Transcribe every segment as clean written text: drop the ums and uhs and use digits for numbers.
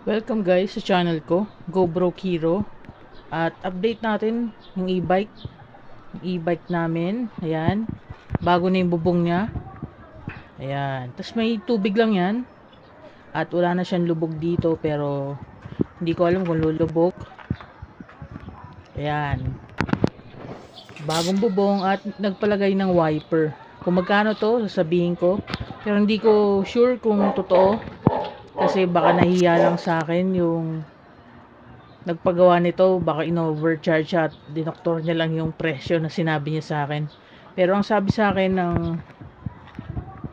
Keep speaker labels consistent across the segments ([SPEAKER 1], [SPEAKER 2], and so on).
[SPEAKER 1] Welcome guys sa channel ko, Go Broke Hero. At update natin yung e-bike namin. Ayan. Bago na yung bubong niya. Ayan. Tapos may tubig lang yan. At wala na siyang lubog dito pero hindi ko alam kung lulubog. Ayan. Bagong bubong at nagpalagay ng wiper. Kung magkano to, sasabihin ko. Pero hindi ko sure kung totoo. Kasi baka nahiya lang sa akin yung nagpagawa nito, baka in-overcharge siya at dinoktor niya lang yung presyo na sinabi niya sa akin. Pero ang sabi sa akin ng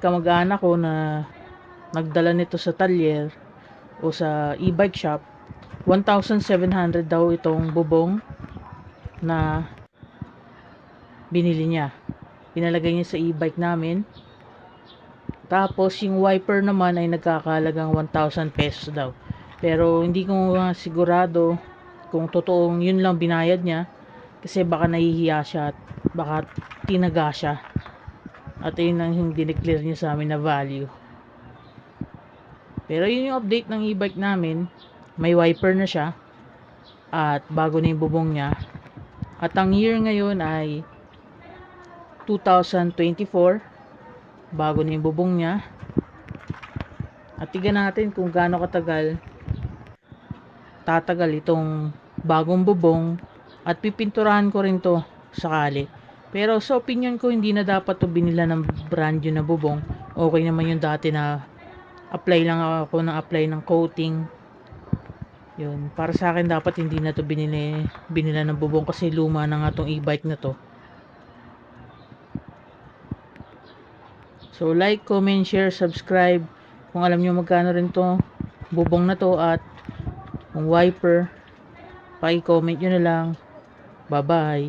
[SPEAKER 1] kamag-anak ko na nagdala nito sa talyer o sa e-bike shop, 1,700 daw itong bubong na binili niya. Pinalagay niya sa e-bike namin. Tapos yung wiper naman ay nagkakahalagang 1,000 pesos daw. Pero hindi ko sigurado kung totoong yun lang binayad niya. Kasi baka nahihiya siya at baka tinaga siya. At yun ang yung dineclare niya sa amin na value. Pero yun yung update ng e-bike namin. May wiper na siya. At bago na yung bubong niya. At ang year ngayon ay 2024. Bago na yung bubong niya. At tignan natin kung gaano katagal tatagal itong bagong bubong. At pipinturahan ko rin to sakali. Pero sa opinion ko, hindi na dapat to binila ng brand new na bubong. Okay naman yung dati na apply lang ako ng apply ng coating. Yun, para sa akin dapat hindi na to binila ng bubong kasi luma na nga tong e-bike na to. So like, comment, share, subscribe. Kung alam nyo magkano rin to bubong na to at yung wiper, paki-comment nyo na lang. Bye bye.